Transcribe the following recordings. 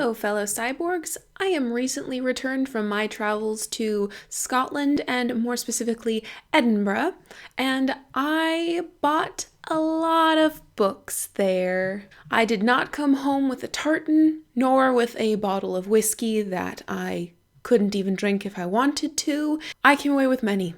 Hello, fellow cyborgs. I am recently returned from my travels to Scotland and more specifically Edinburgh, and I bought a lot of books there. I did not come home with a tartan, nor with a bottle of whiskey that I couldn't even drink if I wanted to. I came away with many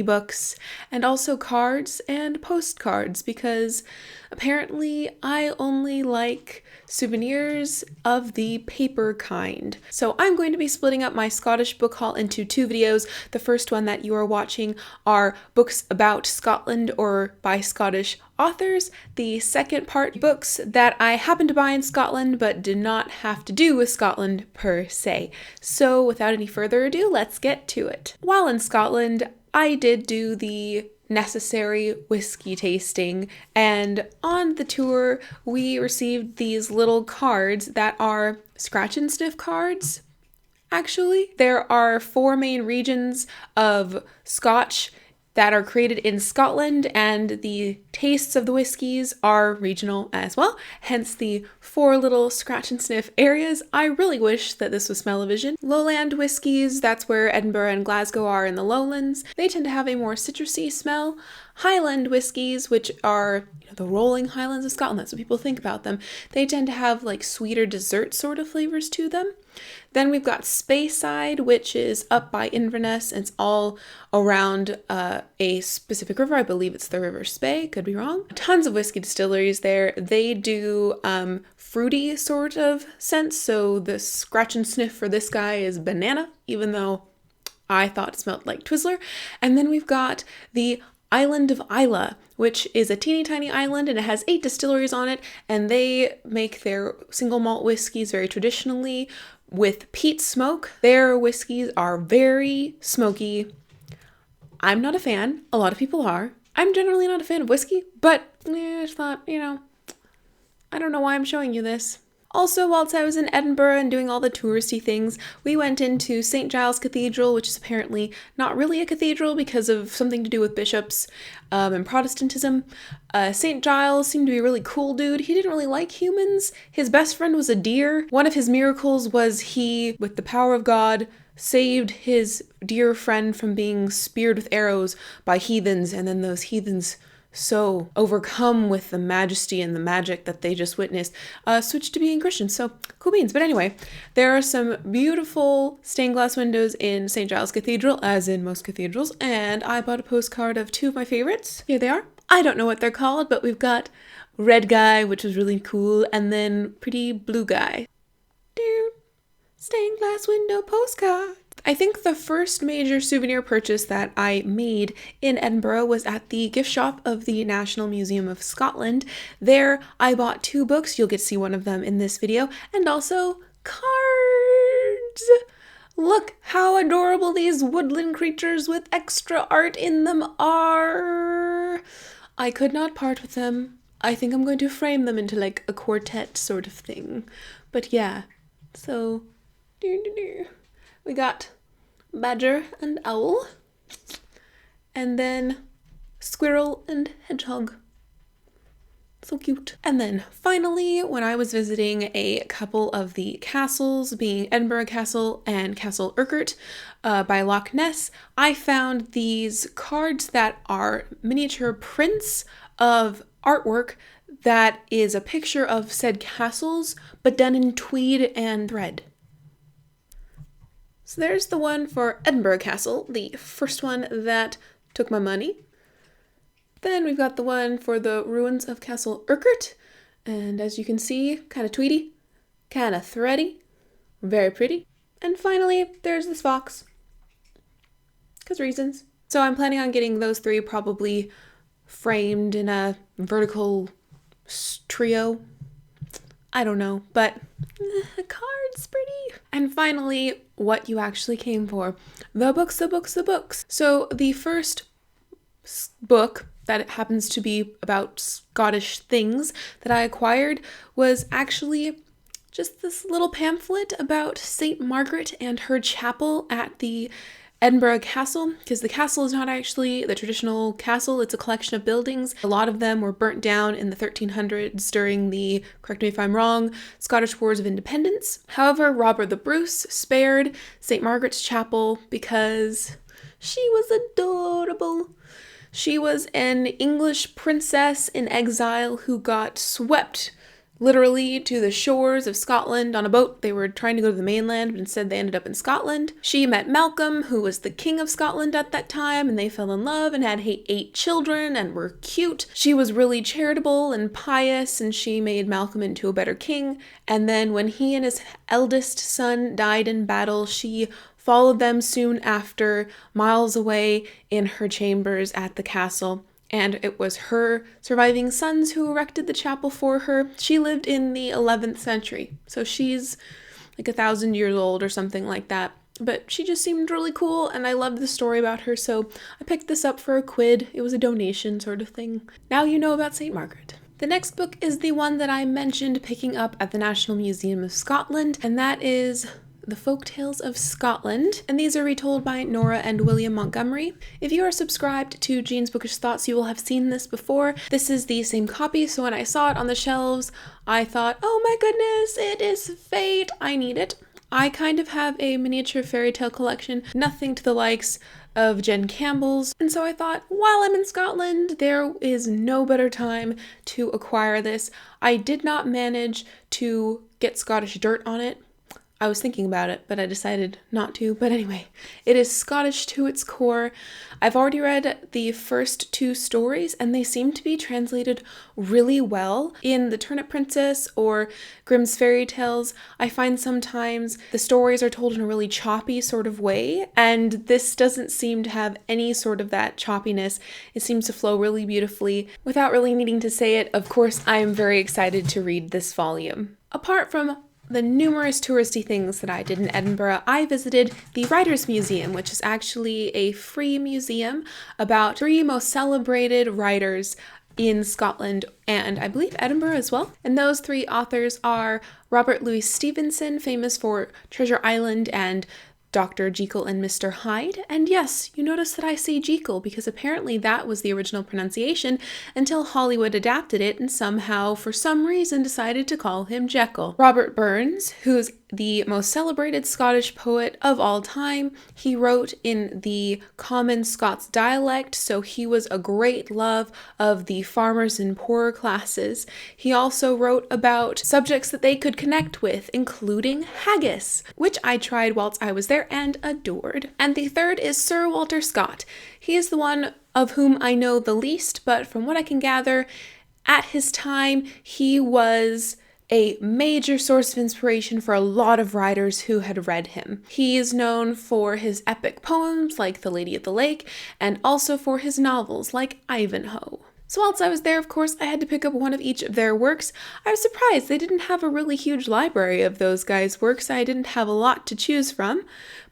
books, and also cards and postcards, because apparently I only like souvenirs of the paper kind. So I'm going to be splitting up my Scottish book haul into two videos. The first one that you are watching are books about Scotland or by Scottish authors. The second part, books that I happened to buy in Scotland but did not have to do with Scotland per se. So without any further ado, let's get to it. While in Scotland, I did do the necessary whiskey tasting, and on the tour we received these little cards that are scratch and sniff cards. Actually, there are 4 main regions of Scotch that are created in Scotland, and the tastes of the whiskies are regional as well, hence the 4 little scratch and sniff areas. I really wish that this was smell-o-vision. Lowland whiskies, that's where Edinburgh and Glasgow are in the lowlands. They tend to have a more citrusy smell. Highland whiskies, which are the rolling highlands of Scotland, that's what people think about them, they tend to have like sweeter dessert sort of flavors to them. Then we've got Speyside, which is up by Inverness, and it's all around a specific river. I believe it's the River Spey, could be wrong. Tons of whiskey distilleries there. They do fruity sort of scents, so the scratch and sniff for this guy is banana, even though I thought it smelled like Twizzler. And then we've got the Island of Islay, which is a teeny tiny island, and it has 8 distilleries on it, and they make their single malt whiskeys very traditionally with peat smoke. Their whiskeys are very smoky. I'm not a fan. A lot of people are. I'm generally not a fan of whiskey, but I just thought, I don't know why I'm showing you this. Also, whilst I was in Edinburgh and doing all the touristy things, we went into St. Giles Cathedral, which is apparently not really a cathedral because of something to do with bishops and Protestantism. St. Giles seemed to be a really cool dude. He didn't really like humans. His best friend was a deer. One of his miracles was he, with the power of God, saved his dear friend from being speared with arrows by heathens, and then those heathens, so overcome with the majesty and the magic that they just witnessed, switched to being Christians. So cool beans. But anyway, there are some beautiful stained glass windows in St. Giles Cathedral, as in most cathedrals, and I bought a postcard of 2 of my favorites. Here they are. I don't know what they're called, but we've got Red Guy, which was really cool, and then Pretty Blue Guy. Dude, stained glass window postcard. I think the first major souvenir purchase that I made in Edinburgh was at the gift shop of the National Museum of Scotland. There, I bought 2 books, you'll get to see one of them in this video, and also cards! Look how adorable these woodland creatures with extra art in them are! I could not part with them. I think I'm going to frame them into like a quartet sort of thing. But yeah, so we got badger and owl, and then squirrel and hedgehog. So cute. And then finally, when I was visiting a couple of the castles, being Edinburgh Castle and Castle Urquhart by Loch Ness, I found these cards that are miniature prints of artwork that is a picture of said castles, but done in tweed and thread. So there's the one for Edinburgh Castle, the first one that took my money. Then we've got the one for the ruins of Castle Urquhart, and as you can see, kind of tweedy, kind of thready, very pretty. And finally, there's this fox, because reasons. So I'm planning on getting those 3 probably framed in a vertical trio. I don't know, but the card's pretty. And finally, what you actually came for. The books, the books, the books. So the first book that happens to be about Scottish things that I acquired was actually just this little pamphlet about St. Margaret and her chapel at the Edinburgh Castle, because the castle is not actually the traditional castle, it's a collection of buildings. A lot of them were burnt down in the 1300s during the, correct me if I'm wrong, Scottish Wars of Independence. However, Robert the Bruce spared St. Margaret's Chapel because she was adorable. She was an English princess in exile who got swept literally to the shores of Scotland on a boat. They were trying to go to the mainland, but instead they ended up in Scotland. She met Malcolm, who was the king of Scotland at that time, and they fell in love and had 8 children and were cute. She was really charitable and pious, and she made Malcolm into a better king. And then when he and his eldest son died in battle, she followed them soon after, miles away in her chambers at the castle. And it was her surviving sons who erected the chapel for her. She lived in the 11th century, so she's like 1,000 years old or something like that. But she just seemed really cool, and I loved the story about her, so I picked this up for a quid. It was a donation sort of thing. Now you know about St. Margaret. The next book is the one that I mentioned picking up at the National Museum of Scotland, and that is The Folktales of Scotland, and these are retold by Nora and William Montgomery. If you are subscribed to Jean's Bookish Thoughts, you will have seen this before. This is the same copy, so when I saw it on the shelves, I thought, oh my goodness, it is fate, I need it. I kind of have a miniature fairy tale collection, nothing to the likes of Jen Campbell's, and so I thought, while I'm in Scotland, there is no better time to acquire this. I did not manage to get Scottish dirt on it. I was thinking about it, but I decided not to. But anyway, it is Scottish to its core. I've already read the first 2 stories, and they seem to be translated really well. In The Turnip Princess or Grimm's Fairy Tales, I find sometimes the stories are told in a really choppy sort of way, and this doesn't seem to have any sort of that choppiness. It seems to flow really beautifully. Without really needing to say it, of course, I am very excited to read this volume. Apart from the numerous touristy things that I did in Edinburgh, I visited the Writers' Museum, which is actually a free museum about 3 most celebrated writers in Scotland and I believe Edinburgh as well. And those 3 authors are Robert Louis Stevenson, famous for Treasure Island and Dr. Jekyll and Mr. Hyde. And yes, you notice that I say Jekyll because apparently that was the original pronunciation until Hollywood adapted it and somehow, for some reason, decided to call him Jekyll. Robert Burns, who's the most celebrated Scottish poet of all time. He wrote in the common Scots dialect, so he was a great love of the farmers and poorer classes. He also wrote about subjects that they could connect with, including haggis, which I tried whilst I was there and adored. And the third is Sir Walter Scott. He is the one of whom I know the least, but from what I can gather, at his time, he was a major source of inspiration for a lot of writers who had read him. He is known for his epic poems like The Lady of the Lake, and also for his novels like Ivanhoe. So whilst I was there, of course, I had to pick up one of each of their works. I was surprised they didn't have a really huge library of those guys' works. I didn't have a lot to choose from.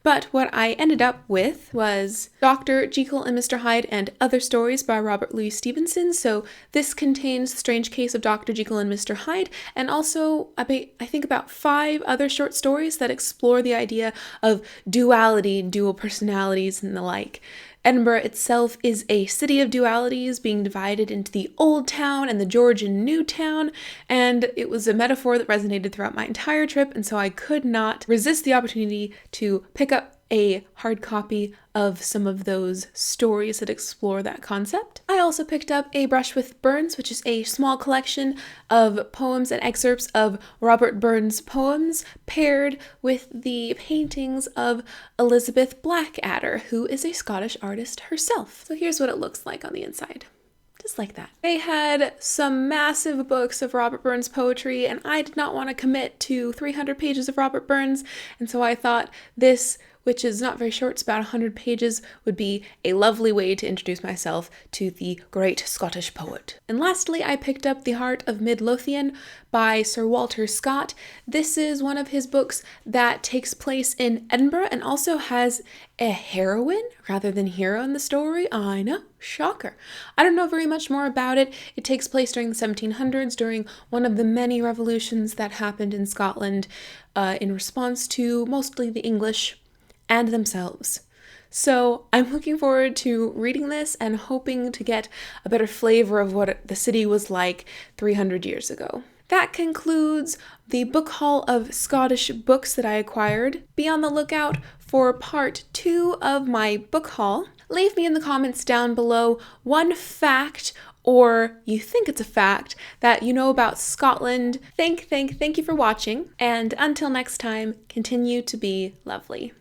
But what I ended up with was Dr. Jekyll and Mr. Hyde and Other Stories by Robert Louis Stevenson. So this contains The Strange Case of Dr. Jekyll and Mr. Hyde, and also I think about 5 other short stories that explore the idea of duality, dual personalities, and the like. Edinburgh itself is a city of dualities being divided into the Old Town and the Georgian New Town, and it was a metaphor that resonated throughout my entire trip, and so I could not resist the opportunity to pick up a hard copy of some of those stories that explore that concept. I also picked up A Brush with Burns, which is a small collection of poems and excerpts of Robert Burns' poems paired with the paintings of Elizabeth Blackadder, who is a Scottish artist herself. So here's what it looks like on the inside. Just like that. They had some massive books of Robert Burns poetry, and I did not want to commit to 300 pages of Robert Burns, and so I thought this, which is not very short, it's about 100 pages, would be a lovely way to introduce myself to the great Scottish poet. And lastly, I picked up The Heart of Midlothian by Sir Walter Scott. This is one of his books that takes place in Edinburgh and also has a heroine rather than hero in the story. I know, shocker. I don't know very much more about it. It takes place during the 1700s, during one of the many revolutions that happened in Scotland in response to mostly the English and themselves. So I'm looking forward to reading this and hoping to get a better flavor of what the city was like 300 years ago. That concludes the book haul of Scottish books that I acquired. Be on the lookout for part 2 of my book haul. Leave me in the comments down below one fact, or you think it's a fact, that you know about Scotland. Thank you for watching, and until next time, continue to be lovely.